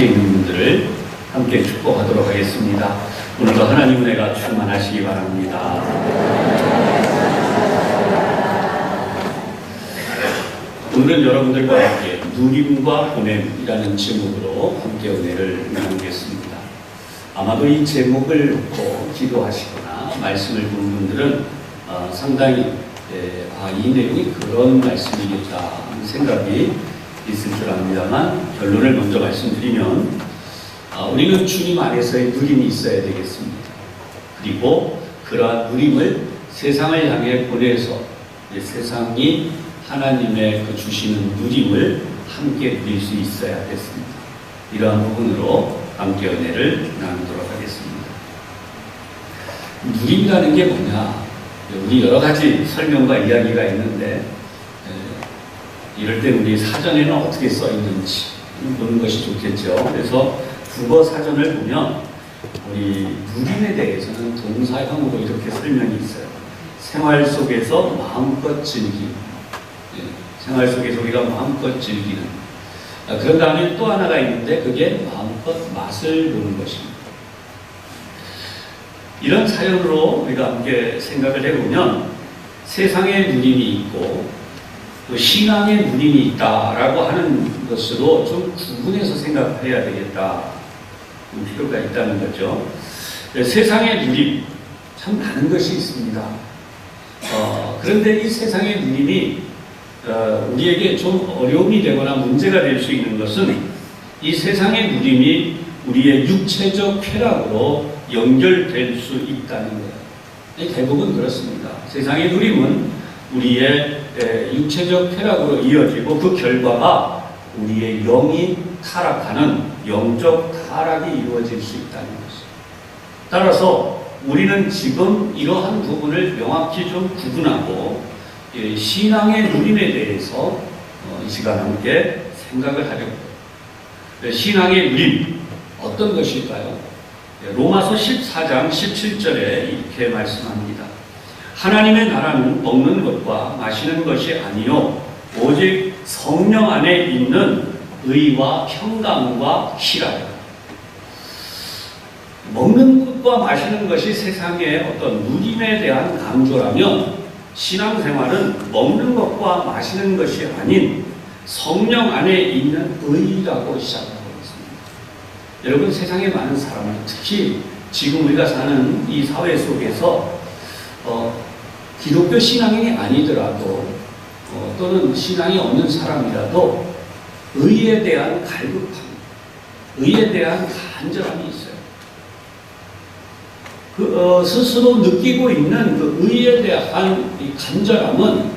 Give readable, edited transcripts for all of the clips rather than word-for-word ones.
있는 분들을 함께 축복하도록 하겠습니다. 오늘도 하나님 은혜가 충만하시기 바랍니다. 오늘은 여러분들과 함께 누림과 보냄이라는 제목으로 함께 은혜를 나누겠습니다. 아마도 이 제목을 놓고 기도하시거나 말씀을 본 분들은 상당히 이 내용이 그런 말씀이겠다 하는 생각이 있을 줄 압니다만, 결론을 먼저 말씀드리면 우리는 주님 안에서의 누림이 있어야 되겠습니다. 그리고 그러한 누림을 세상을 향해 보내서 세상이 하나님의 그 주시는 누림을 함께 누릴 수 있어야겠습니다. 이러한 부분으로 함께 은혜를 나누도록 하겠습니다. 누림이라는 게 뭐냐? 우리 여러 가지 설명과 이야기가 있는데, 이럴 때 우리 사전에는 어떻게 써 있는지 보는 것이 좋겠죠. 그래서 국어 사전을 보면 우리 누림에 대해서는 동사형으로 이렇게 설명이 있어요. 생활 속에서 마음껏 즐기는. 생활 속에서 우리가 마음껏 즐기는. 그런 다음에 또 하나가 있는데 그게 마음껏 맛을 보는 것입니다. 이런 사연으로 우리가 함께 생각을 해보면 세상의 누림이 있고 또 신앙의 누림이 있다라고 하는 것으로 좀 구분해서 생각해야 되겠다 필요가 있다는 거죠. 세상의 누림 참 많은 것이 있습니다. 그런데 이 세상의 누림이 우리에게 좀 어려움이 되거나 문제가 될 수 있는 것은 이 세상의 누림이 우리의 육체적 쾌락으로 연결될 수 있다는 거예요. 대부분 그렇습니다. 세상의 누림은 우리의 육체적 쾌락으로 이어지고 그 결과가 우리의 영이 타락하는 영적 타락이 이루어질 수 있다는 것입니다. 따라서 우리는 지금 이러한 부분을 명확히 좀 구분하고 신앙의 누림에 대해서 이 시간 함께 생각을 하려고 해요. 신앙의 누림 어떤 것일까요? 로마서 14장 17절에 이렇게 말씀합니다. 하나님의 나라는 먹는 것과 마시는 것이 아니요 오직 성령 안에 있는 의와 평강과 희라요. 먹는 것과 마시는 것이 세상의 어떤 누림에 대한 강조라면 신앙생활은 먹는 것과 마시는 것이 아닌 성령 안에 있는 의라고 시작하고 있습니다. 여러분, 세상에 많은 사람들, 특히 지금 우리가 사는 이 사회 속에서 기독교 신앙인이 아니더라도 또는 신앙이 없는 사람이라도 의에 대한 갈급함, 의에 대한 간절함이 있어요. 스스로 느끼고 있는 그 의에 대한 이 간절함은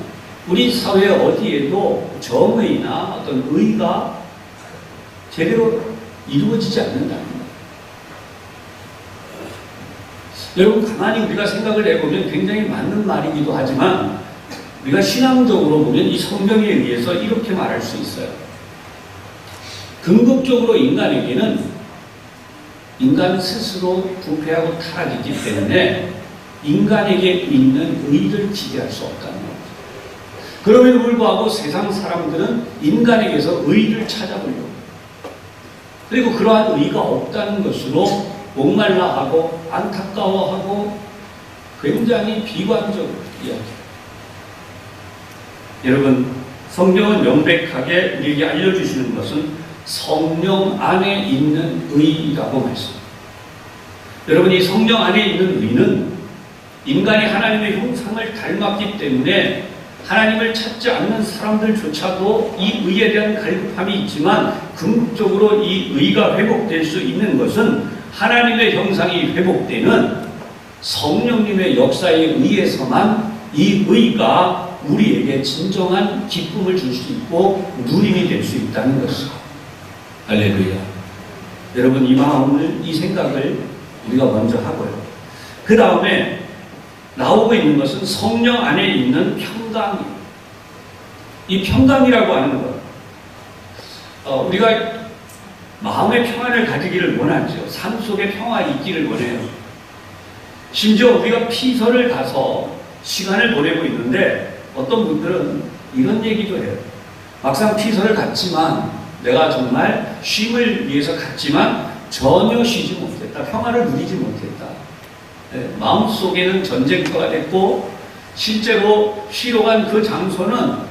우리 사회 어디에도 정의나 어떤 의가 제대로 이루어지지 않는다는 거예요. 여러분, 가만히 우리가 생각을 해보면 굉장히 맞는 말이기도 하지만 우리가 신앙적으로 보면 이 성경에 의해서 이렇게 말할 수 있어요. 궁극적으로 인간에게는 인간 스스로 부패하고 타락이기 때문에 인간에게 있는 의를 기대할 수 없다는 겁니다. 그럼에도 불구하고 세상 사람들은 인간에게서 의를 찾아보려고, 그리고 그러한 의가 없다는 것으로 목말라하고 안타까워하고 굉장히 비관적으로 이야기해요. 여러분, 성경은 명백하게 우리에게 알려주시는 것은 성령 안에 있는 의라고 말씀합니다. 여러분, 이 성령 안에 있는 의는 인간이 하나님의 형상을 닮았기 때문에 하나님을 찾지 않는 사람들조차도 이 의에 대한 갈급함이 있지만 궁극적으로 이 의가 회복될 수 있는 것은 하나님의 형상이 회복되는 성령님의 역사에 의해서만 이 의가 우리에게 진정한 기쁨을 줄 수 있고 누림이 될 수 있다는 것이죠. 할렐루야. 여러분, 이 마음을, 이 생각을 우리가 먼저 하고요. 그 다음에 나오고 있는 것은 성령 안에 있는 평강이에요. 이 평강이라고 하는 것, 우리가 마음의 평안을 가지기를 원하죠. 삶 속에 평화 있기를 원해요. 심지어 우리가 피서를 가서 시간을 보내고 있는데 어떤 분들은 이런 얘기도 해요. 막상 피서를 갔지만 내가 정말 쉼을 위해서 갔지만 전혀 쉬지 못했다. 평화를 누리지 못했다. 마음속에는 전쟁터가 됐고 실제로 쉬러 간 그 장소는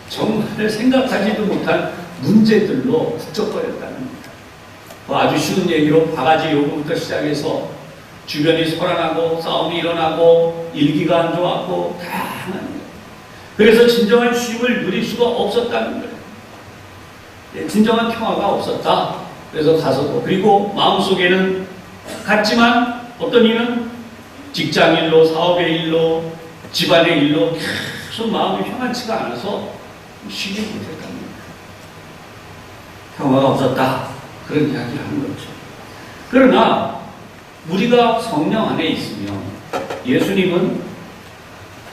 정말 생각하지도 못한 문제들로 북적거렸다는 겁니다. 아주 쉬운 얘기로 바가지 요구부터 시작해서 주변이 소란하고 싸움이 일어나고 일기가 안 좋았고 다양한 거예요. 그래서 진정한 쉼을 누릴 수가 없었다는 거예요. 진정한 평화가 없었다. 그래서 가서도 그리고 마음속에는 갔지만 어떤 이는 직장일로 사업의 일로 집안의 일로 계속 마음이 평안치가 않아서 쉬지 못했다는 거예요. 평화가 없었다. 그런 이야기를 하는 거죠. 그러나 우리가 성령 안에 있으면 예수님은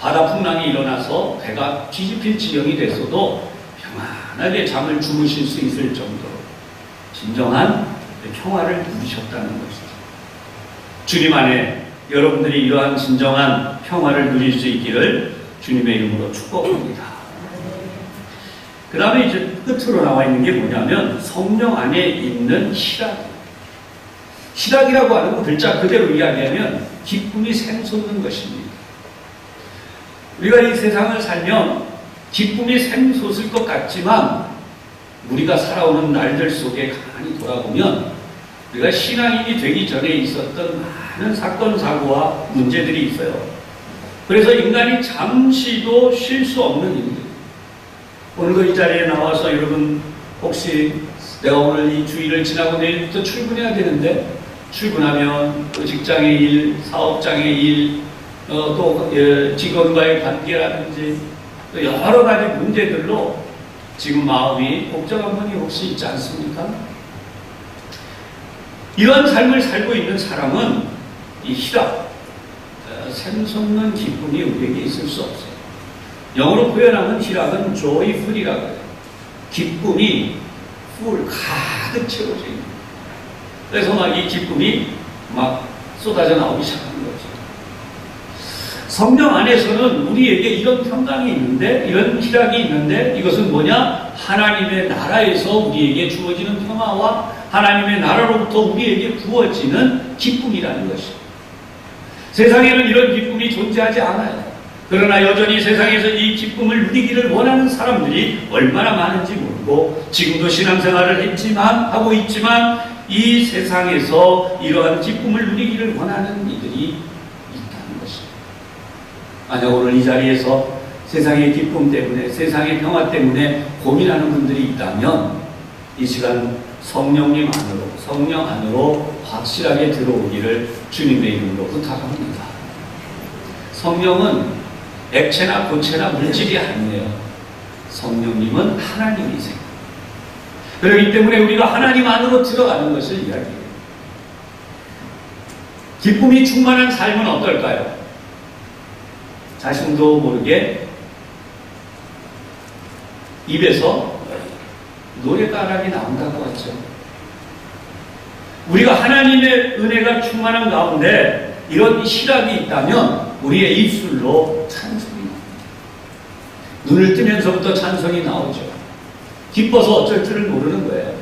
바다 풍랑이 일어나서 배가 뒤집힐 지경이 됐어도 평안하게 잠을 주무실 수 있을 정도로 진정한 평화를 누리셨다는 것이죠. 주님 안에 여러분들이 이러한 진정한 평화를 누릴 수 있기를 주님의 이름으로 축복합니다. 그 다음에 이제 끝으로 나와 있는 게 뭐냐면 성령 안에 있는 희락. 희락이라고 하는 건 글자 그대로 이야기하면 기쁨이 샘솟는 것입니다. 우리가 이 세상을 살면 기쁨이 샘솟을 것 같지만 우리가 살아오는 날들 속에 가만히 돌아보면 우리가 신앙인이 되기 전에 있었던 많은 사건, 사고와 문제들이 있어요. 그래서 인간이 잠시도 쉴 수 없는 일들. 오늘도 이 자리에 나와서 여러분 혹시 내가 오늘 이 주일을 지나고 내일부터 출근해야 되는데 출근하면 또 직장의 일, 사업장의 일, 또 직원과의 관계라든지 또 여러 가지 문제들로 지금 마음이 복잡한 분이 혹시 있지 않습니까? 이런 삶을 살고 있는 사람은 이 희락, 샘솟는 기쁨이 우리에게 있을 수 없어요. 영어로 표현하면 희락은 joyful이라고 해요. 기쁨이 full, 가득 채워져 있는 거예요. 그래서 막 이 기쁨이 막 쏟아져 나오기 시작하는 거죠. 성령 안에서는 우리에게 이런 평강이 있는데, 이런 희락이 있는데, 이것은 뭐냐? 하나님의 나라에서 우리에게 주어지는 평화와 하나님의 나라로부터 우리에게 부어지는 기쁨이라는 것입니다. 세상에는 이런 기쁨이 존재하지 않아요. 그러나 여전히 세상에서 이 기쁨을 누리기를 원하는 사람들이 얼마나 많은지 모르고 지금도 신앙생활을 하고 있지만 이 세상에서 이러한 기쁨을 누리기를 원하는 이들이 있다는 것입니다. 만약 오늘 이 자리에서 세상의 기쁨 때문에 세상의 평화 때문에 고민하는 분들이 있다면 이 시간 성령 안으로 확실하게 들어오기를 주님의 이름으로 부탁합니다. 성령은 액체나 고체나 물질이 아니에요. 성령님은 하나님이세요. 그렇기 때문에 우리가 하나님 안으로 들어가는 것을 이야기해요. 기쁨이 충만한 삶은 어떨까요? 자신도 모르게 입에서 노래가락이 나온다고 하죠. 우리가 하나님의 은혜가 충만한 가운데 이런 희락이 있다면 우리의 입술로 찬송이 나옵니다. 눈을 뜨면서부터 찬송이 나오죠. 기뻐서 어쩔 줄을 모르는 거예요.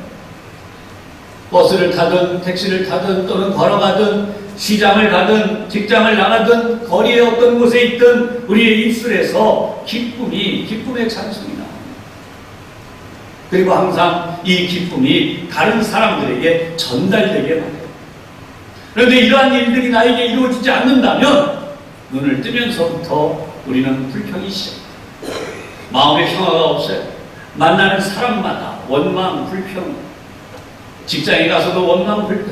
버스를 타든 택시를 타든 또는 걸어가든 시장을 가든 직장을 나가든 거리의 어떤 곳에 있든 우리의 입술에서 기쁨의 찬송이 나옵니다. 그리고 항상 이 기쁨이 다른 사람들에게 전달되게 말해요. 그런데 이러한 일들이 나에게 이루어지지 않는다면 눈을 뜨면서부터 우리는 불평이 시작합니다. 마음의 평화가 없어요. 만나는 사람마다 원망, 불평. 직장에 가서도 원망, 불평.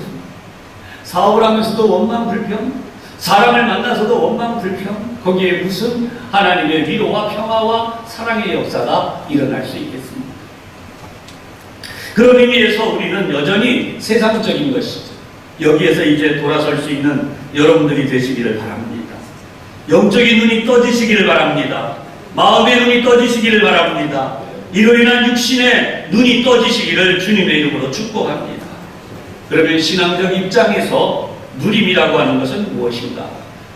사업을 하면서도 원망, 불평. 사람을 만나서도 원망, 불평. 거기에 무슨 하나님의 위로와 평화와 사랑의 역사가 일어날 수 있겠습니까? 그런 의미에서 우리는 여전히 세상적인 것이죠. 여기에서 이제 돌아설 수 있는 여러분들이 되시기를 바랍니다. 영적인 눈이 떠지시기를 바랍니다. 마음의 눈이 떠지시기를 바랍니다. 이로 인한 육신의 눈이 떠지시기를 주님의 이름으로 축복합니다. 그러면 신앙적 입장에서 누림이라고 하는 것은 무엇인가?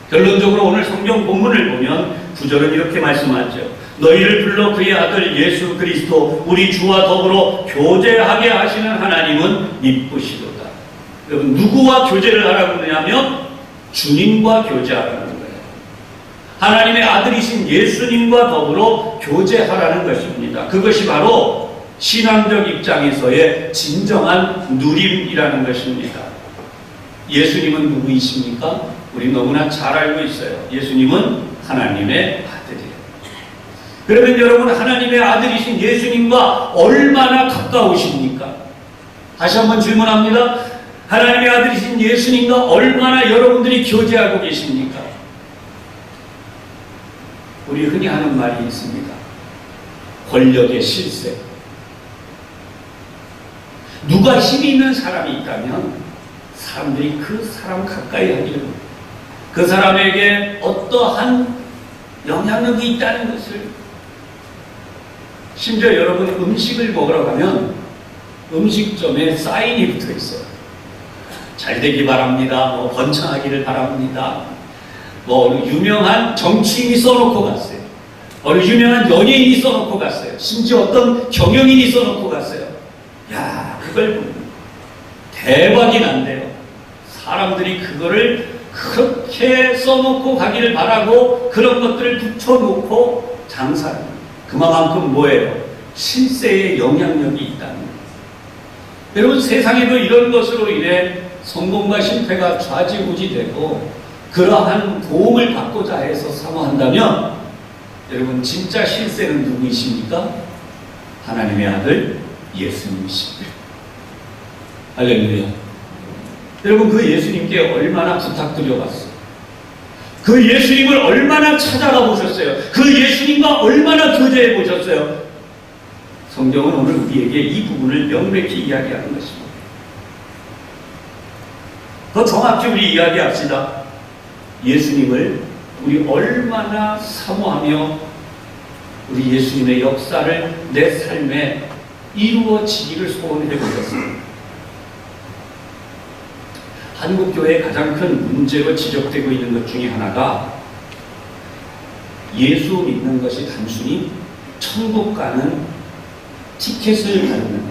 결론적으로 오늘 성경 본문을 보면 구절은 이렇게 말씀하죠. 너희를 불러 그의 아들 예수 그리스도 우리 주와 더불어 교제하게 하시는 하나님은 미쁘시도다. 여러분, 누구와 교제를 하라고 그러냐면 주님과 교제하라는 거예요. 하나님의 아들이신 예수님과 더불어 교제하라는 것입니다. 그것이 바로 신앙적 입장에서의 진정한 누림이라는 것입니다. 예수님은 누구이십니까? 우리 너무나 잘 알고 있어요. 예수님은 하나님의 아들이에요. 그러면 여러분, 하나님의 아들이신 예수님과 얼마나 가까우십니까? 다시 한번 질문합니다. 하나님의 아들이신 예수님과 얼마나 여러분들이 교제하고 계십니까? 우리 흔히 하는 말이 있습니다. 권력의 실세. 누가 힘이 있는 사람이 있다면 사람들이 그 사람 가까이 하기를, 그 사람에게 어떠한 영향력이 있다는 것을, 심지어 여러분 음식을 먹으러 가면 음식점에 사인이 붙어 있어요. 잘 되기 바랍니다. 뭐 번창하기를 바랍니다. 뭐 유명한 정치인이 써놓고 갔어요. 어느 유명한 연예인이 써놓고 갔어요. 심지어 어떤 경영인이 써놓고 갔어요. 야, 그걸 대박이 난대요. 사람들이 그거를 그렇게 써놓고 가기를 바라고 그런 것들을 붙여놓고 장사합니다. 그만큼 뭐예요? 실세의 영향력이 있다는 거예요. 여러분, 세상에도 이런 것으로 인해 성공과 실패가 좌지우지되고 그러한 도움을 받고자 해서 사모한다면 여러분, 진짜 실세는 누구이십니까? 하나님의 아들 예수님이십니다. 할렐루야. 여러분, 그 예수님께 얼마나 부탁드려봤어요. 그 예수님을 얼마나 찾아가 보셨어요. 그 예수님과 얼마나 교제해 보셨어요. 성경은 오늘 우리에게 이 부분을 명백히 이야기하는 것입니다. 더 정확히 우리 이야기합시다. 예수님을 우리 얼마나 사모하며 우리 예수님의 역사를 내 삶에 이루어지기를 소원해 보셨습니다. 한국교회의 가장 큰 문제로 지적되고 있는 것 중에 하나가 예수 믿는 것이 단순히 천국 가는 티켓을 받는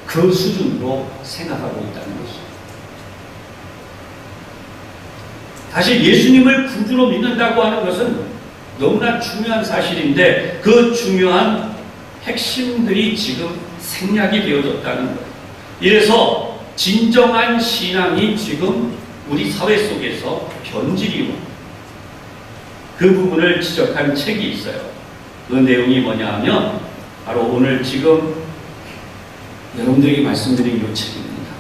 그 수준으로 생각하고 있다는 것입니다. 사실 예수님을 구주로 믿는다고 하는 것은 너무나 중요한 사실인데 그 중요한 핵심들이 지금 생략이 되어졌다는 거예요. 이래서 진정한 신앙이 지금 우리 사회 속에서 변질이고 그 부분을 지적한 책이 있어요. 그 내용이 뭐냐 하면 바로 오늘 지금 여러분들에게 말씀드린 이 책입니다.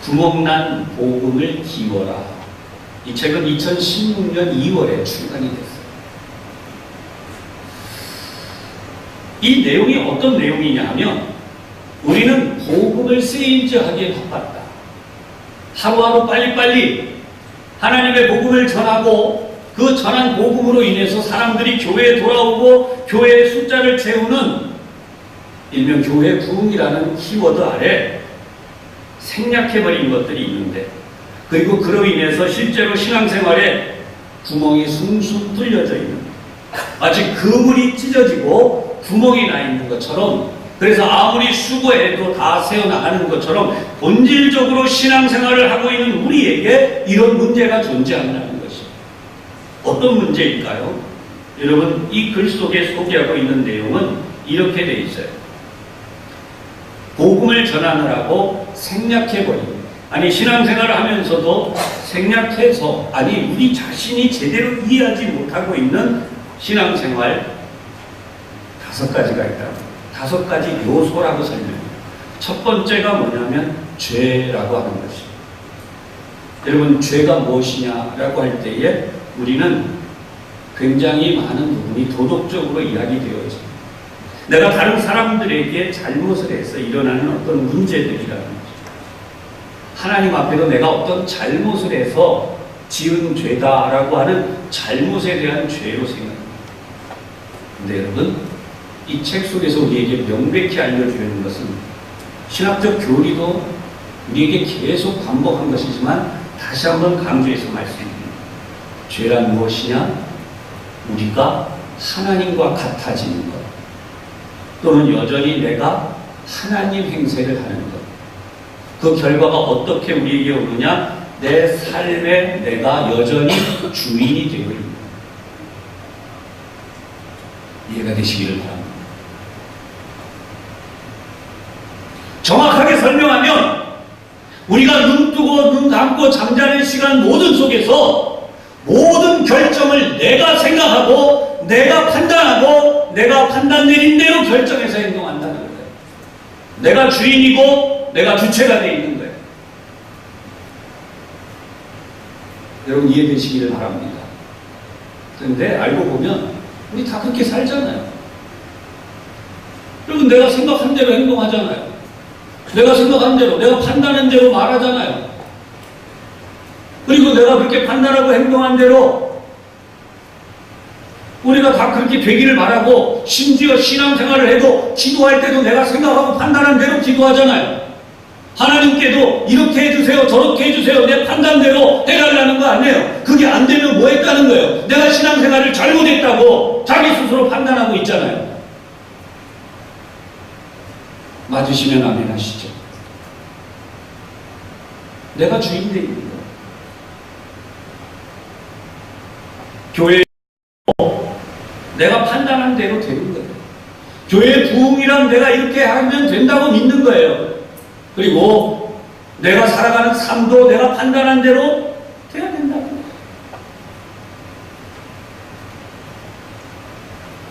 구멍난 복음을 기워라. 이 책은 2016년 2월에 출간이 됐어요. 이 내용이 어떤 내용이냐 하면 우리는 복음을 세인즈하기에 바빴다. 하루하루 빨리빨리 하나님의 복음을 전하고 그 전한 복음으로 인해서 사람들이 교회에 돌아오고 교회의 숫자를 채우는 일명 교회 부흥이라는 키워드 아래 생략해버린 것들이 있는데, 그리고 그로 인해서 실제로 신앙생활에 구멍이 숭숭 뚫려져 있는, 마치 그물이 찢어지고 구멍이 나 있는 것처럼, 그래서 아무리 수고해도 다 새어나가는 것처럼 본질적으로 신앙생활을 하고 있는 우리에게 이런 문제가 존재한다는 것입니다. 어떤 문제일까요? 여러분, 이 글 속에 소개하고 있는 내용은 이렇게 되어 있어요. 복음을 전하느라고 생략해버리고, 아니 신앙생활을 하면서도 생략해서, 아니 우리 자신이 제대로 이해하지 못하고 있는 신앙생활 5가지가 있다. 5가지 요소라고 설명해요. 첫 번째가 뭐냐면 죄라고 하는 것입니다. 여러분, 죄가 무엇이냐라고 할 때에 우리는 굉장히 많은 부분이 도덕적으로 이야기되어집니다. 내가 다른 사람들에게 잘못을 해서 일어나는 어떤 문제들이라는 거죠. 하나님 앞에도 내가 어떤 잘못을 해서 지은 죄다라고 하는 잘못에 대한 죄로 생각합니다. 근데 여러분, 이 책 속에서 우리에게 명백히 알려주는 것은 신학적 교리도 우리에게 계속 반복한 것이지만 다시 한번 강조해서 말씀드립니다. 죄란 무엇이냐? 우리가 하나님과 같아지는 것, 또는 여전히 내가 하나님 행세를 하는 것, 그 결과가 어떻게 우리에게 오느냐? 내 삶에 내가 여전히 주인이 되고 있는 것. 이해가 되시기를 바랍니다. 정확하게 설명하면 우리가 눈 뜨고 눈 감고 잠자는 시간 모든 속에서 모든 결정을 내가 생각하고 내가 판단하고 내가 판단 내린 대로 결정해서 행동한다는 거예요. 내가 주인이고 내가 주체가 되어 있는 거예요. 여러분 이해되시기를 바랍니다. 그런데 알고 보면 우리 다 그렇게 살잖아요. 여러분 내가 생각한 대로 행동하잖아요. 내가 생각한 대로, 내가 판단한 대로 말하잖아요. 그리고 내가 그렇게 판단하고 행동한 대로 우리가 다 그렇게 되기를 바라고, 심지어 신앙생활을 해도 기도할 때도 내가 생각하고 판단한 대로 기도하잖아요. 하나님께도 이렇게 해주세요, 저렇게 해주세요, 내 판단대로 해달라는 거 아니에요. 그게 안 되면 뭐 했다는 거예요? 내가 신앙생활을 잘못했다고 자기 스스로 판단하고 있잖아요. 맞으시면 아멘 하시죠. 내가 주인 되는 거예요. 교회 내가 판단한 대로 되는 거예요. 교회 부흥이란 내가 이렇게 하면 된다고 믿는 거예요. 그리고 내가 살아가는 삶도 내가 판단한 대로 돼야 된다고.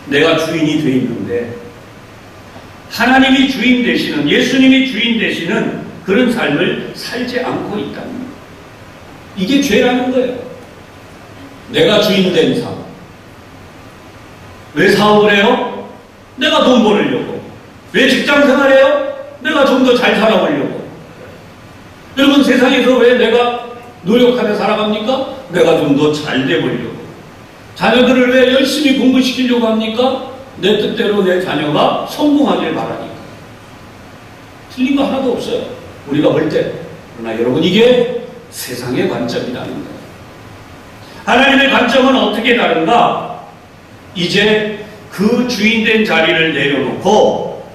내가 주인이 돼 있는데 하나님이 주인 되시는, 예수님이 주인 되시는 그런 삶을 살지 않고 있다는 거예요. 이게 죄라는 거예요. 내가 주인 된 삶. 왜 사업을 해요? 내가 돈 벌으려고. 왜 직장 생활해요? 내가 좀 더 잘 살아보려고. 여러분 세상에서 왜 내가 노력하며 살아갑니까? 내가 좀 더 잘 돼보려고. 자녀들을 왜 열심히 공부시키려고 합니까? 내 뜻대로 내 자녀가 성공하길 바라니까. 틀린 거 하나도 없어요. 우리가 볼 때. 그러나 여러분 이게 세상의 관점이라는 거예요. 하나님의 관점은 어떻게 다른가? 이제 그 주인된 자리를 내려놓고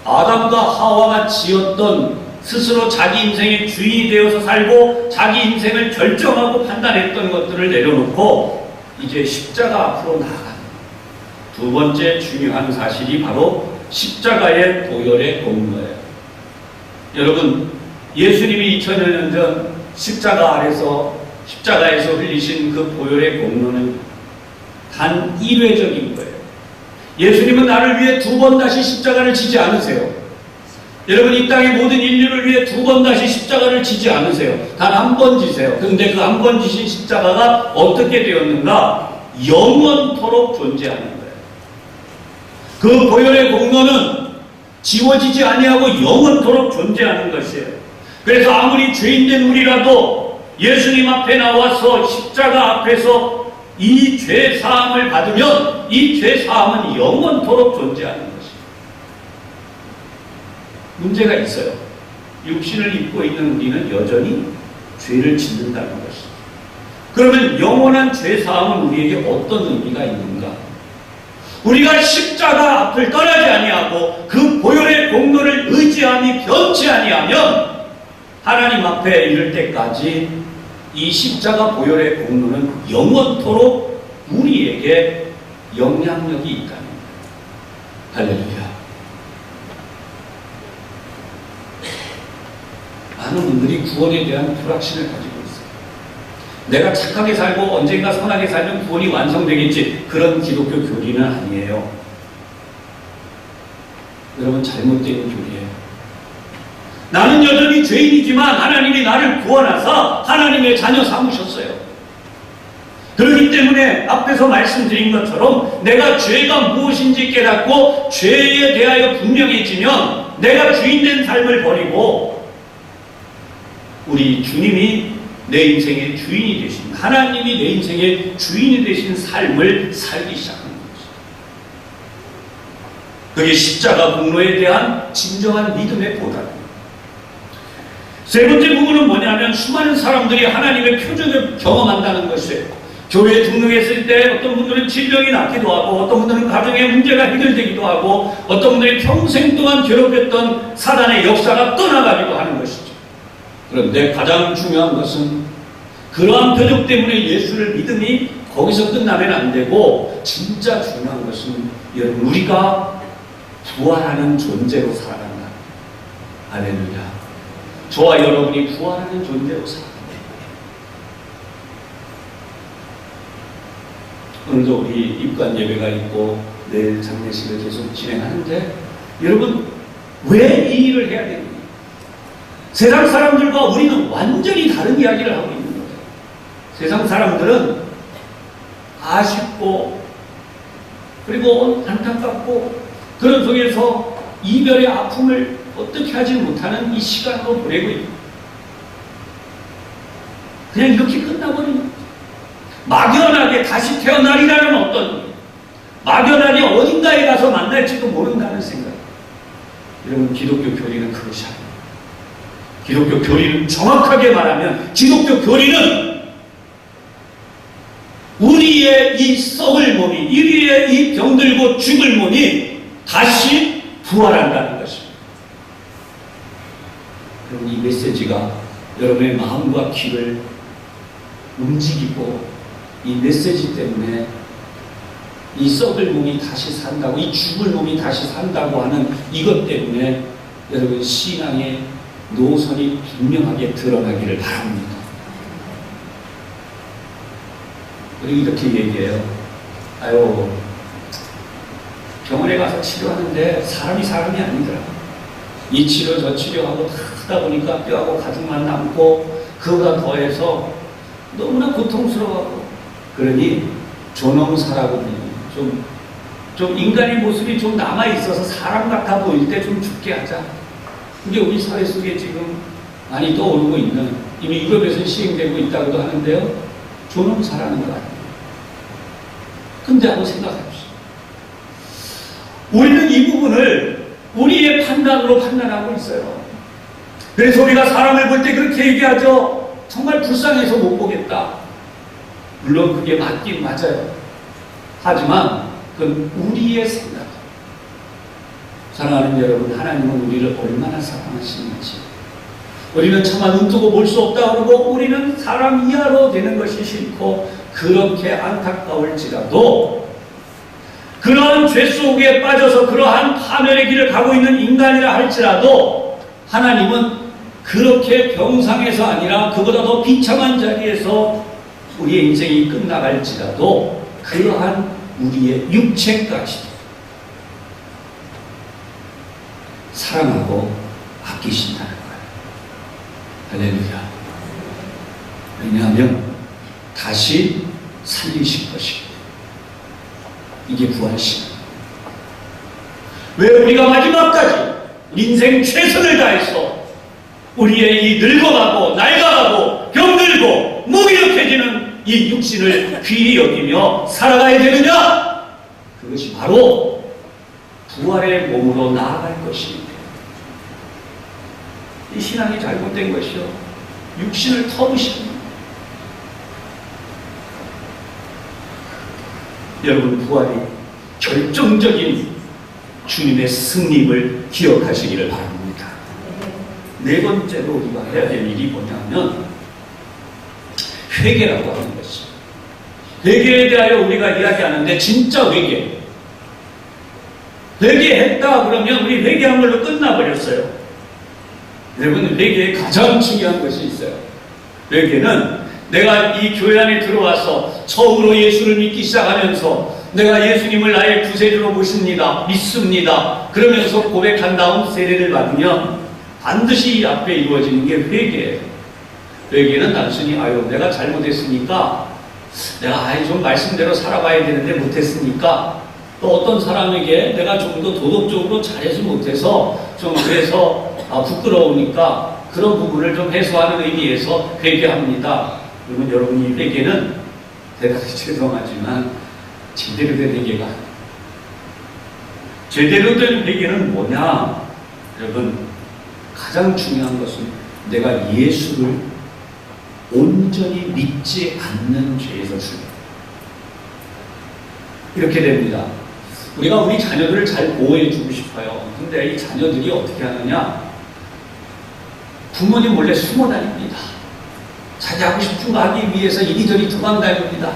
아담과 하와가 지었던 스스로 자기 인생의 주인이 되어서 살고 자기 인생을 결정하고 판단했던 것들을 내려놓고 이제 십자가 앞으로 나아가는 두 번째 중요한 사실이 바로 십자가의 보혈의 공로예요. 여러분 예수님이 2000여 년 전 십자가에서 흘리신 그 보혈의 공로는 단 1회적인 거예요. 예수님은 나를 위해 두 번 다시 십자가를 지지 않으세요. 여러분 이 땅의 모든 인류를 위해 두 번 다시 십자가를 지지 않으세요. 단 한 번 지세요. 그런데 그 한 번 지신 십자가가 어떻게 되었는가? 영원토록 존재하는 거예요. 그 보혈의 공로는 지워지지 아니하고 영원토록 존재하는 것이에요. 그래서 아무리 죄인된 우리라도 예수님 앞에 나와서 십자가 앞에서 이 죄 사함을 받으면 이 죄 사함은 영원토록 존재하는 것입니다. 문제가 있어요. 육신을 입고 있는 우리는 여전히 죄를 짓는다는 것입니다. 그러면 영원한 죄 사함은 우리에게 어떤 의미가 있는가? 우리가 십자가 앞을 떠나지 아니하고 그 보혈의 공로를 의지함이 변치 아니하면 하나님 앞에 이를 때까지 이 십자가 보혈의 공로는 영원토록 우리에게 영향력이 있다는 거예요. 할렐루야. 많은 분들이 구원에 대한 불확신을 가지고 있어요. 내가 착하게 살고 언젠가 선하게 살면 구원이 완성되겠지. 그런 기독교 교리는 아니에요. 여러분 잘못된 교리예요. 나는 여전히 죄인이지만 하나님이 나를 구원하사 하나님의 자녀 삼으셨어요. 그렇기 때문에 앞에서 말씀드린 것처럼 내가 죄가 무엇인지 깨닫고 죄에 대하여 분명해지면 내가 주인된 삶을 버리고 우리 주님이 내 인생의 주인이 되신, 하나님이 내 인생의 주인이 되신 삶을 살기 시작하는 것입니다. 그게 십자가 공로에 대한 진정한 믿음의 보답입니다. 세 번째 부분은 뭐냐면 수많은 사람들이 하나님의 표적을 경험한다는 것이에요. 교회에 등록했을 때 어떤 분들은 질병이 낫기도 하고, 어떤 분들은 가정의 문제가 해결되기도 하고, 어떤 분들이 평생 동안 괴롭혔던 사단의 역사가 떠나가기도 하는 것이죠. 그런데 가장 중요한 것은 그러한 표적 때문에 예수를 믿음이 거기서 끝나면 안 되고, 진짜 중요한 것은 여러분, 우리가 부활하는 존재로 살아간다. 할렐루야. 저와 여러분이 부활하는 존재로 살아간다. 오늘도 우리 입관 예배가 있고 내일 장례식을 계속 진행하는데, 여러분, 왜 이 일을 해야 됩니까? 세상 사람들과 우리는 완전히 다른 이야기를 하고 있는 거예요. 세상 사람들은 아쉽고 그리고 안타깝고 그런 속에서 이별의 아픔을 어떻게 하지 못하는 이 시간으로 보내고 있고, 그냥 이렇게 끝나버리는 거예요. 막연하게 다시 태어나리라는 어떤, 막연하게 어딘가에 가서 만날지도 모른다는 생각. 여러분, 기독교 교리는 그것이 아닙니다. 기독교 교리는 정확하게 말하면, 기독교 교리는 우리의 이 썩을 몸이, 우리의 이 병들고 죽을 몸이 다시 부활한다는 것입니다. 여러분, 이 메시지가 여러분의 마음과 귀를 움직이고, 이 메시지 때문에 이 썩을 몸이 다시 산다고, 이 죽을 몸이 다시 산다고 하는 이것 때문에 여러분 신앙의 노선이 분명하게 드러나기를 바랍니다. 그리고 이렇게 얘기해요. 아유, 병원에 가서 치료하는데 사람이 아니더라. 이 치료 저 치료하고 다 하다 보니까 뼈하고 가죽만 남고, 그거가 더해서 너무나 고통스러워하고, 그러니 존엄사라고 좀 인간의 모습이 좀 남아있어서 사람 같아 보일 때 좀 죽게 하자. 이게 우리 사회 속에 지금 많이 떠오르고 있는, 이미 유럽에서 시행되고 있다고도 하는데요. 존엄사라는 것 아니에요. 근데 한번 생각해보시죠. 우리는 이 부분을 우리의 판단으로 판단하고 있어요. 그래서 우리가 사람을 볼 때 그렇게 얘기하죠. 정말 불쌍해서 못 보겠다. 물론 그게 맞긴 맞아요. 하지만 그건 우리의 생각. 사랑하는 여러분, 하나님은 우리를 얼마나 사랑하시는지, 우리는 차마 눈 뜨고 볼 수 없다 그러고, 우리는 사람 이하로 되는 것이 싫고 그렇게 안타까울지라도, 그러한 죄 속에 빠져서 그러한 파멸의 길을 가고 있는 인간이라 할지라도, 하나님은 그렇게 병상에서 아니라 그보다 더 비참한 자리에서 우리의 인생이 끝나갈지라도 그러한 우리의 육체까지도 사랑하고 아끼신다는 거예요. 할렐루야. 왜냐하면 다시 살리실 것이고, 이게 부활신. 왜 우리가 마지막까지 인생 최선을 다해서 우리의 이 늙어가고 낡아가고 병들고 무기력해지는 이 육신을 귀히 여기며 살아가야 되느냐? 그것이 바로 부활의 몸으로 나아갈 것입니다. 이 신앙이 잘못된 것이요, 육신을 터부시는 거예요. 여러분, 부활이 결정적인 주님의 승리를 기억하시기를 바랍니다. 네 번째로 우리가 해야 될 일이 뭐냐면 회개라고 하는 것입니다. 회개에 대하여 우리가 이야기하는데, 진짜 회개했다 그러면 우리 회개한 걸로 끝나버렸어요. 여러분, 회개에 가장 중요한 것이 있어요. 회개는 내가 이 교회 안에 들어와서 처음으로 예수를 믿기 시작하면서 내가 예수님을 나의 구세주로 믿습니다. 그러면서 고백한 다음 세례를 받으면 반드시 이 앞에 이루어지는 게 회개예요. 회개는 단순히 내가 잘못했으니까 내가 좀 말씀대로 살아봐야 되는데 못했으니까, 또 어떤 사람에게 내가 좀 더 도덕적으로 잘하지 못해서 좀 그래서 부끄러우니까 그런 부분을 좀 해소하는 의미에서 회개합니다. 그러면 여러분, 이 회개는 대단히 죄송하지만 제대로 된 회개가 아니에요. 제대로 된 회개는 뭐냐? 여러분, 가장 중요한 것은 내가 예수를 온전히 믿지 않는 죄에서 출발해요. 이렇게 됩니다. 우리가 우리 자녀들을 잘 보호해주고 싶어요. 근데 이 자녀들이 어떻게 하느냐? 부모님 몰래 숨어 다닙니다. 자기 하고 싶은 거 하기 위해서 이리저리 도망다닙니다.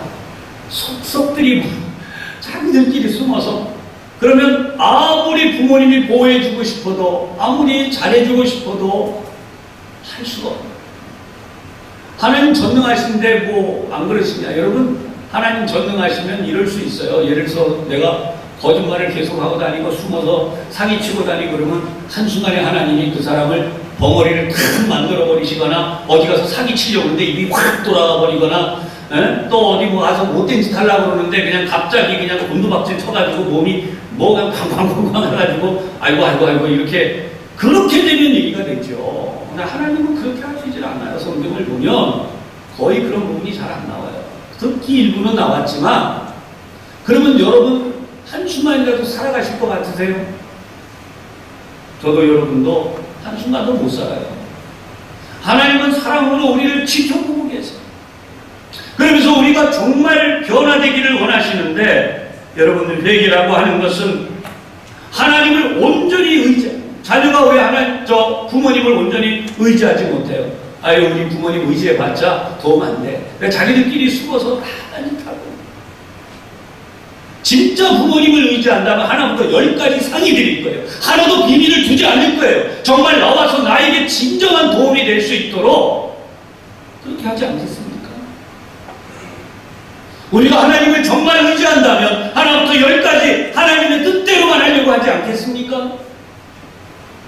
속속들이 자기들끼리 숨어서. 그러면 아무리 부모님이 보호해주고 싶어도, 아무리 잘해주고 싶어도 할 수가 없어요. 하나님 전능하신데 뭐 안 그러시냐? 여러분, 하나님 전능하시면 이럴 수 있어요. 예를 들어서 내가 거짓말을 계속하고 다니고 숨어서 사기치고 다니고 그러면 한순간에 하나님이 그 사람을 벙어리를 탁 만들어 버리시거나 어디 가서 사기치려고 하는데 입이 확 돌아가 버리거나 또 어디 뭐 가서 못된 짓 하려고 그러는데 그냥 갑자기 그냥 곤두박질 쳐가지고 몸이 뭐가 팡팡팡팡 해가지고 아이고 이렇게 그렇게 되는 얘기가 되죠. 근데 하나님은 그렇게 하시질 않아요. 성경을 보면 거의 그런 부분이 잘 안 나와요. 듣기 일부는 나왔지만 그러면 여러분 한순간이라도 살아가실 것 같으세요? 저도 여러분도 한순간도 못 살아요. 하나님은 사랑으로 우리를 지켜보고 계세요. 그러면서 우리가 정말 변화되기를 원하시는데 여러분들 회개라고 하는 것은 하나님을 온전히 자녀가 왜 부모님을 온전히 의지하지 못해요? 아유, 우리 부모님 의지해봤자 도움 안 돼. 그러니까 자기들끼리 숨어서 나란히 타고. 진짜 부모님을 의지한다면 하나부터 10가지 상이 드릴 거예요. 하나도 비밀을 두지 않을 거예요. 정말 나와서 나에게 진정한 도움이 될 수 있도록 그렇게 하지 않겠습니까? 우리가 하나님을 정말 의지한다면 하나부터 10가지 하나님의 뜻대로만 하려고 하지 않겠습니까?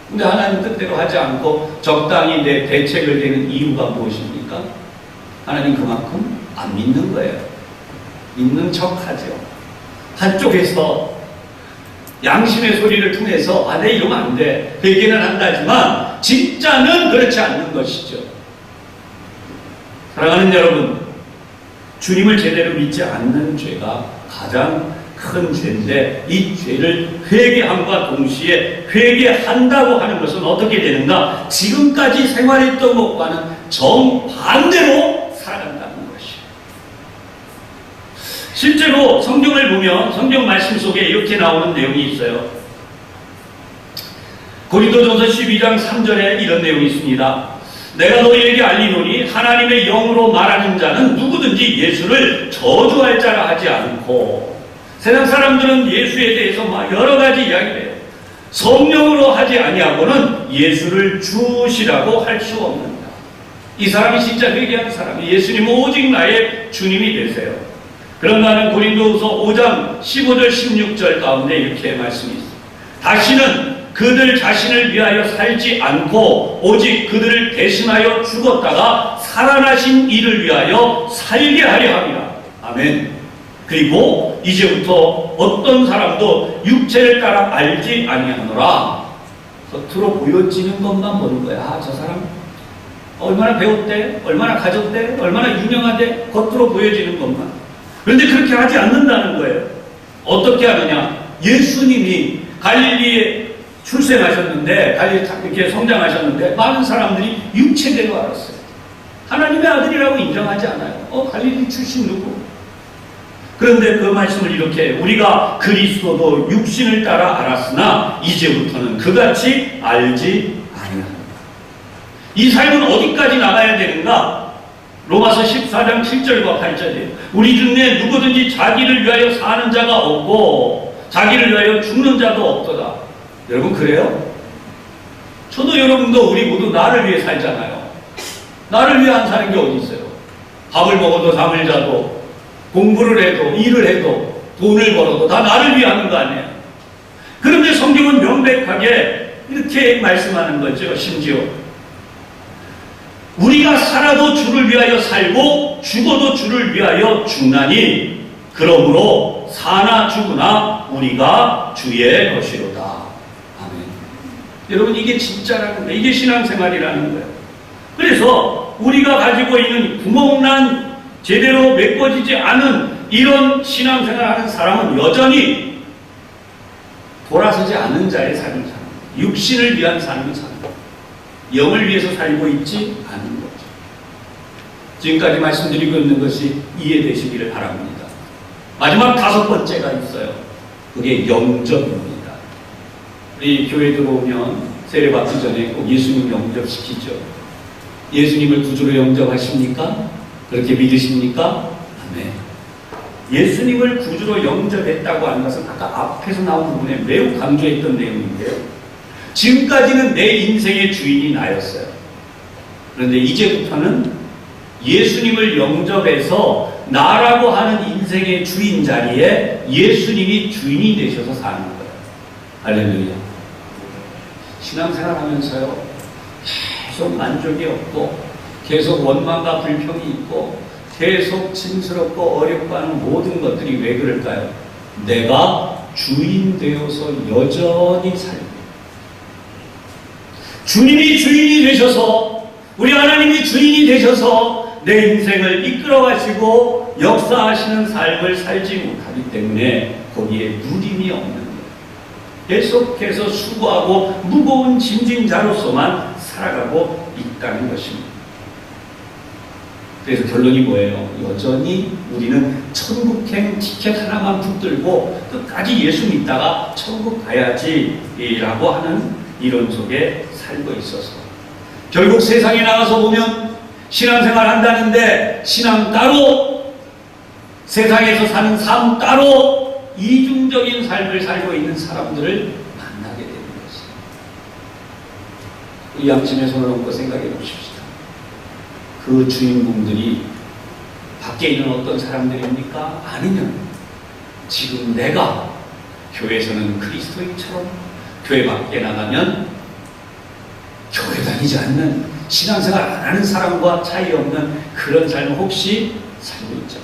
근데 하나님 뜻대로 하지 않고 적당히 내 대책을 대는 이유가 무엇입니까? 하나님 그만큼 안 믿는 거예요. 믿는 척하죠. 한쪽에서 양심의 소리를 통해서 내 이러면 안 돼. 회개는 한다지만 진짜는 그렇지 않는 것이죠. 사랑하는 여러분, 주님을 제대로 믿지 않는 죄가 가장 큰 죄인데 이 죄를 회개함과 동시에 회개한다고 하는 것은 어떻게 되는가? 지금까지 생활했던 것과는 정반대로 살아간다는 것이에요. 실제로 성경을 보면 성경 말씀 속에 이렇게 나오는 내용이 있어요. 고린도전서 12장 3절에 이런 내용이 있습니다. 내가 너희에게 알리노니 하나님의 영으로 말하는 자는 누구든지 예수를 저주할 자라 하지 않고, 세상 사람들은 예수에 대해서 막 여러 가지 이야기를 해요. 성령으로 하지 아니하고는 예수를 주시라고 할 수 없는다. 이 사람이 진짜 회개한 사람이 예수님 오직 나의 주님이 되세요. 그런가는 고린도후서 5장 15절 16절 가운데 이렇게 말씀이 있습니다. 다시는 그들 자신을 위하여 살지 않고 오직 그들을 대신하여 죽었다가 살아나신 이를 위하여 살게 하려 함이라. 아멘. 그리고 이제부터 어떤 사람도 육체를 따라 알지 아니하노라. 겉으로 보여지는 것만 보는 거야. 저 사람 얼마나 배웠대? 얼마나 가졌대? 얼마나 유명하대? 겉으로 보여지는 것만. 그런데 그렇게 하지 않는다는 거예요. 어떻게 하느냐? 예수님이 갈릴리에 출생하셨는데, 갈릴리 이렇게 성장하셨는데 많은 사람들이 육체대로 알았어요. 하나님의 아들이라고 인정하지 않아요. 갈릴리 출신 누구? 그런데 그 말씀을 이렇게 우리가 그리스도도 육신을 따라 알았으나 이제부터는 그같이 알지 아니한다. 이 삶은 어디까지 나가야 되는가? 로마서 14장 7절과 8절이에요. 우리 중에 누구든지 자기를 위하여 사는 자가 없고 자기를 위하여 죽는 자도 없도다. 여러분 그래요? 저도 여러분도 우리 모두 나를 위해 살잖아요. 나를 위해 안 사는 게 어디 있어요? 밥을 먹어도 잠을 자도 공부를 해도 일을 해도 돈을 벌어도 다 나를 위해 하는 거 아니에요? 그런데 성경은 명백하게 이렇게 말씀하는 거죠. 심지어 우리가 살아도 주를 위하여 살고 죽어도 주를 위하여 죽나니 그러므로 사나 죽으나 우리가 주의 것이로다. 아멘. 여러분 이게 진짜라는 거예요. 이게 신앙생활이라는 거예요. 그래서 우리가 가지고 있는 구멍난 제대로 메꿔지지 않은 이런 신앙생활하는 사람은 여전히 돌아서지 않은 자의 삶을 사는 거예요. 육신을 위한 삶을 사는 거예요. 영을 위해서 살고 있지 않은 거죠. 지금까지 말씀드리고 있는 것이 이해되시기를 바랍니다. 마지막 5번째가 있어요. 그게 영접입니다. 우리 교회 들어오면 세례받기 전에 꼭 예수님 영접시키죠. 예수님을 구주로 영접하십니까? 그렇게 믿으십니까? 아멘. 예수님을 구주로 영접했다고 하는 것은 아까 앞에서 나온 부분에 매우 강조했던 내용인데요. 지금까지는 내 인생의 주인이 나였어요. 그런데 이제부터는 예수님을 영접해서 나라고 하는 인생의 주인 자리에 예수님이 주인이 되셔서 사는 거예요. 할렐루야. 신앙생활 하면서요, 계속 만족이 없고, 계속 원망과 불평이 있고, 계속 짐스럽고 어렵고 하는 모든 것들이 왜 그럴까요? 내가 주인 되어서 여전히 살고, 주님이 주인이 되셔서, 우리 하나님이 주인이 되셔서 내 인생을 이끌어 가시고 역사하시는 삶을 살지 못하기 때문에 거기에 누림이 없는 거예요. 계속해서 수고하고 무거운 짐진자로서만 살아가고 있다는 것입니다. 그래서 결론이 뭐예요? 여전히 우리는 천국행 티켓 하나만 붙들고 끝까지 예수 믿다가 천국 가야지 라고 하는 이론 속에 살고 있어서 결국 세상에 나가서 보면 신앙생활 한다는데 신앙 따로, 세상에서 사는 삶 따로 이중적인 삶을 살고 있는 사람들을 만나게 되는 것입니다. 우리 양심의 손을 얹고 생각해 보십시다. 그 주인공들이 밖에 있는 어떤 사람들입니까? 아니면 지금 내가 교회에서는 그리스도인처럼 교회 밖에 나가면 교회 다니지 않는 신앙생활 안 하는 사람과 차이 없는 그런 삶을 혹시 살고 있죠.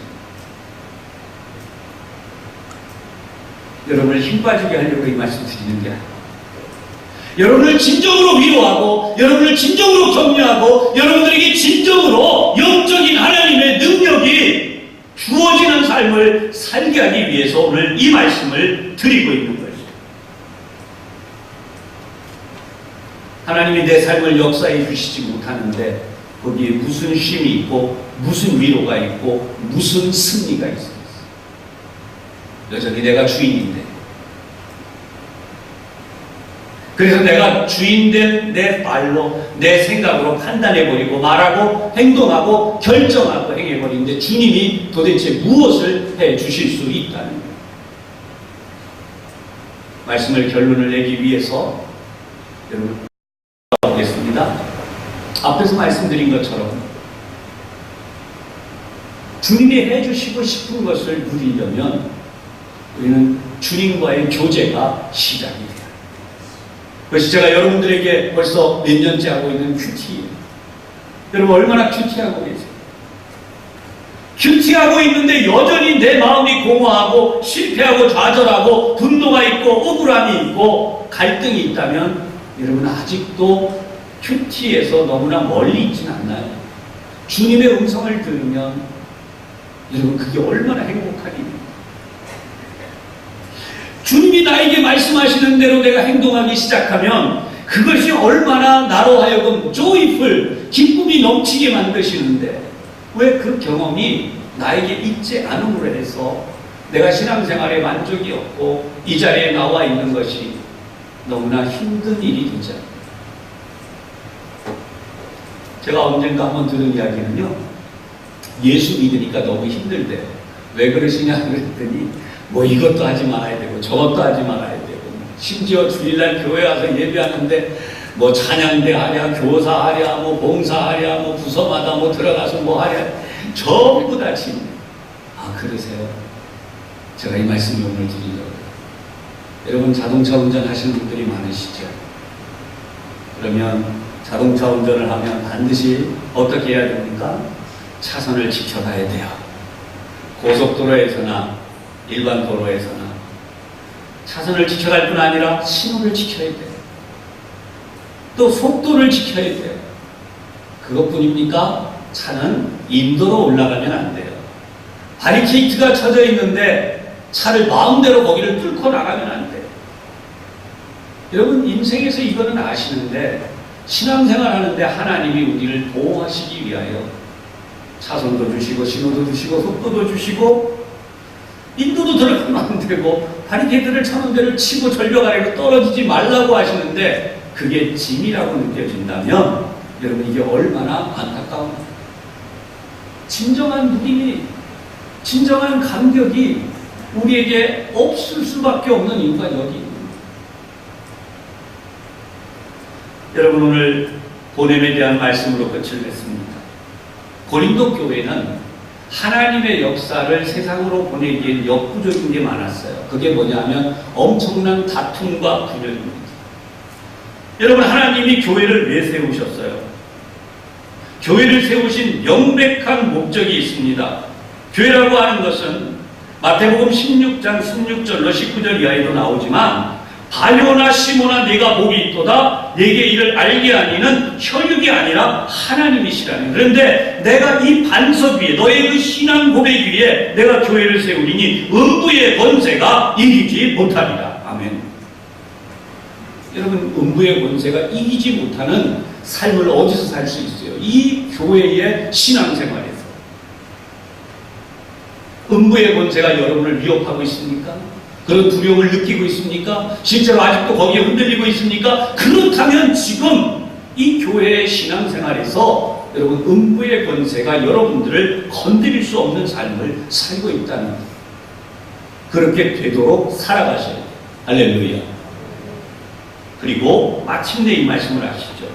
여러분을 힘 빠지게 하려고 이 말씀 드리는 게 아니에요. 여러분을 진정으로 위로하고 여러분을 진정으로 격려하고 여러분들에게 진정으로 영적인 하나님의 능력이 주어지는 삶을 살게 하기 위해서 오늘 이 말씀을 드리고 있는 거예요. 하나님이 내 삶을 역사해 주시지 못하는데 거기에 무슨 쉼이 있고 무슨 위로가 있고 무슨 승리가 있어요. 여전히 내가 주인인데, 그래서 내가 주인된 내 말로 내 생각으로 판단해버리고 말하고 행동하고 결정하고 행해버리는데 주님이 도대체 무엇을 해주실 수 있다는 거예요. 말씀을 결론을 내기 위해서 여러분 보겠습니다. 앞에서 말씀드린 것처럼 주님이 해주시고 싶은 것을 누리려면 우리는 주님과의 교제가 시작이 돼요. 그것이 제가 여러분들에게 벌써 몇 년째 하고 있는 큐티예요. 여러분 얼마나 큐티하고 계세요? 큐티하고 있는데 여전히 내 마음이 공허하고 실패하고 좌절하고 분노가 있고 억울함이 있고 갈등이 있다면 여러분 아직도 큐티에서 너무나 멀리 있진 않나요? 주님의 음성을 들으면 여러분 그게 얼마나 행복한 일입니까? 주님이 나에게 말씀하시는 대로 내가 행동하기 시작하면 그것이 얼마나 나로 하여금 joyful, 기쁨이 넘치게 만드시는데 왜 그 경험이 나에게 있지 않음으로 해서 내가 신앙생활에 만족이 없고 이 자리에 나와 있는 것이 너무나 힘든 일이 되죠. 제가 언젠가 한번 들은 이야기는요, 예수 믿으니까 너무 힘들대요. 왜 그러시냐 그랬더니 뭐 이것도 하지 말아야 되고 저것도 하지 말아야 되고 심지어 주일날 교회 와서 예배하는데 뭐 찬양대 하랴 교사하랴 뭐 봉사하랴 뭐 부서마다 뭐 들어가서 뭐 하랴 전부 다 짐. 아 그러세요? 제가 이 말씀을 오늘 드리려고요. 여러분 자동차 운전하시는 분들이 많으시죠? 그러면 자동차 운전을 하면 반드시 어떻게 해야 됩니까? 차선을 지켜가야 돼요. 고속도로에서나 일반 도로에서나 차선을 지켜갈 뿐 아니라 신호를 지켜야 돼요. 또 속도를 지켜야 돼요. 그것뿐입니까? 차는 인도로 올라가면 안 돼요. 바리케이트가 쳐져 있는데 차를 마음대로 거기를 뚫고 나가면 안 돼요. 여러분 인생에서 이거는 아시는데 신앙생활 하는데 하나님이 우리를 보호하시기 위하여 차선도 주시고 신호도 주시고 속도도 주시고 인도도 들어가면 안 되고 바리케이드를 쳐놓은 데를 치고 절벽 아래로 떨어지지 말라고 하시는데 그게 짐이라고 느껴진다면 여러분 이게 얼마나 안타까운 진정한 누림이 진정한 감격이 우리에게 없을 수밖에 없는 이유가 여기 있는 거예요. 여러분 오늘 보냄에 대한 말씀으로 끝을 냈습니다. 고린도 교회는 하나님의 역사를 세상으로 보내기엔 역부족인 게 많았어요. 그게 뭐냐면 엄청난 다툼과 분열입니다. 여러분 하나님이 교회를 왜 세우셨어요? 교회를 세우신 명백한 목적이 있습니다. 교회라고 하는 것은 마태복음 16장 16절로 19절 이하에도 나오지만 바요나 시모나 네가 복이 있도다 네게 이를 알게 하니는 혈육이 아니라 하나님이시라니. 그런데 내가 이 반석 위에 너의 그 신앙 고백 위에 내가 교회를 세우리니 음부의 권세가 이기지 못하리라. 아멘. 여러분 음부의 권세가 이기지 못하는 삶을 어디서 살 수 있어요? 이 교회의 신앙생활에서. 음부의 권세가 여러분을 위협하고 있습니까? 그런 두려움을 느끼고 있습니까? 실제로 아직도 거기에 흔들리고 있습니까? 그렇다면 지금 이 교회의 신앙생활에서 여러분 음부의 권세가 여러분들을 건드릴 수 없는 삶을 살고 있다는 거예요. 그렇게 되도록 살아가셔야 돼요. 할렐루야. 그리고 마침내 이 말씀을 하시죠.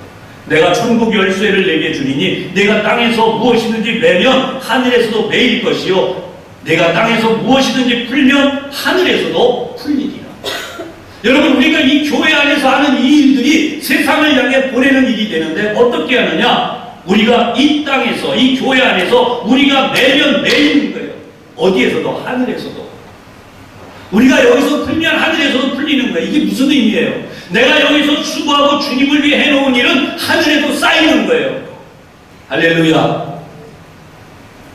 내가 천국 열쇠를 내게 주리니 내가 땅에서 무엇이든지 매면 하늘에서도 매일 것이요 내가 땅에서 무엇이든지 풀면 하늘에서도 풀리리라. 여러분 우리가 이 교회 안에서 하는 이 일들이 세상을 향해 보내는 일이 되는데 어떻게 하느냐? 우리가 이 땅에서 이 교회 안에서 우리가 매면 매이는 거예요. 어디에서도 하늘에서도. 우리가 여기서 풀면 하늘에서도 풀리는 거예요. 이게 무슨 의미예요? 내가 여기서 수고하고 주님을 위해 해놓은 일은 하늘에도 쌓이는 거예요. 할렐루야.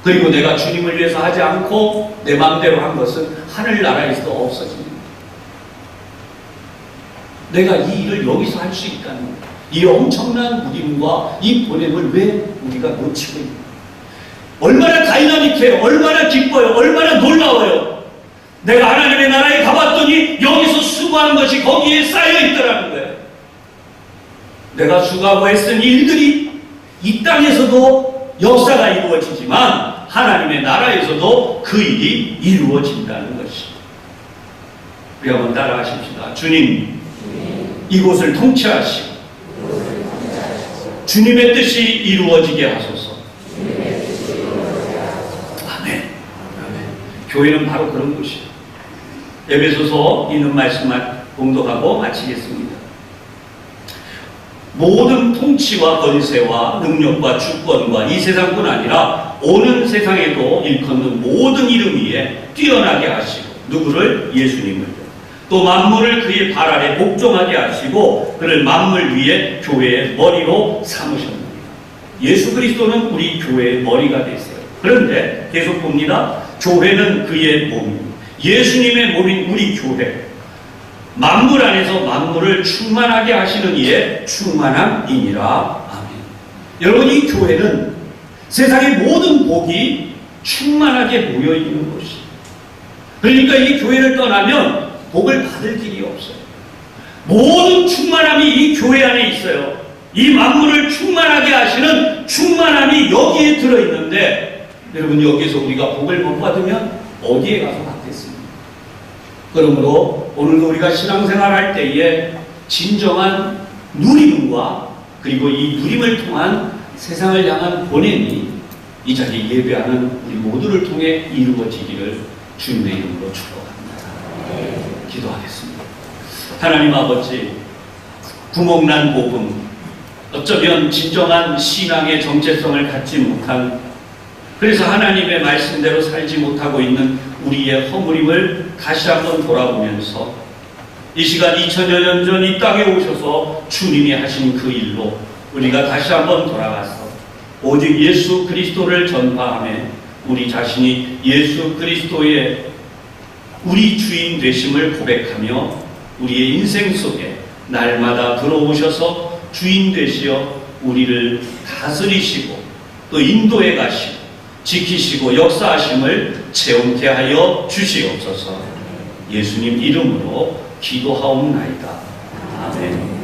그리고 내가 주님을 위해서 하지 않고 내 마음대로 한 것은 하늘나라에서도 없어집니다. 내가 이 일을 여기서 할 수 있다는 거예요. 이 엄청난 누림과 이 보냄을 왜 우리가 놓치고 있는 거예요? 얼마나 다이나믹해요. 얼마나 기뻐요. 얼마나 놀라워요. 내가 하나님의 나라에 가봤더니 여기서 수고한 것이 거기에 쌓여있더라는 거예요. 내가 수고하고 애쓴 일들이 이 땅에서도 역사가 이루어지지만 하나님의 나라에서도 그 일이 이루어진다는 것이. 우리 한번 따라 하십시다. 주님, 이곳을 통치하시고 주님의 뜻이 이루어지게 하소서. 아멘. 아멘. 교회는 바로 그런 곳이에요. 에베소서 있는 말씀만 공독하고 마치겠습니다. 모든 통치와 권세와 능력과 주권과 이 세상뿐 아니라 오는 세상에도 일컫는 모든 이름 위에 뛰어나게 하시고 누구를? 예수님을 또 만물을 그의 발 아래 복종하게 하시고 그를 만물 위에 교회의 머리로 삼으셨습니다. 예수 그리스도는 우리 교회의 머리가 되세요. 그런데 계속 봅니다. 교회는 그의 몸입니다. 예수님의 몸인 우리 교회, 만물 안에서 만물을 충만하게 하시는 이의 충만함이니라. 아멘. 여러분 이 교회는 세상의 모든 복이 충만하게 모여있는 곳이에요. 그러니까 이 교회를 떠나면 복을 받을 길이 없어요. 모든 충만함이 이 교회 안에 있어요. 이 만물을 충만하게 하시는 충만함이 여기에 들어있는데 여러분 여기서 우리가 복을 못 받으면 어디에 가서 받겠습니까? 그러므로 오늘도 우리가 신앙생활 할 때에 진정한 누림과 그리고 이 누림을 통한 세상을 향한 보냄이 이 자리에 예배하는 우리 모두를 통해 이루어지기를 주님의 이름으로 축복합니다. 기도하겠습니다. 하나님 아버지, 구멍난 복음, 어쩌면 진정한 신앙의 정체성을 갖지 못한, 그래서 하나님의 말씀대로 살지 못하고 있는 우리의 허물임을 다시 한번 돌아보면서 이 시간 2000여 년 전 이 땅에 오셔서 주님이 하신 그 일로 우리가 다시 한번 돌아가서 오직 예수 그리스도를 전파하며 우리 자신이 예수 그리스도의 우리 주인 되심을 고백하며 우리의 인생 속에 날마다 들어오셔서 주인 되시어 우리를 다스리시고 또 인도해 가시고 지키시고 역사하심을 체험케 하여 주시옵소서. 예수님 이름으로 기도하옵나이다. 아멘.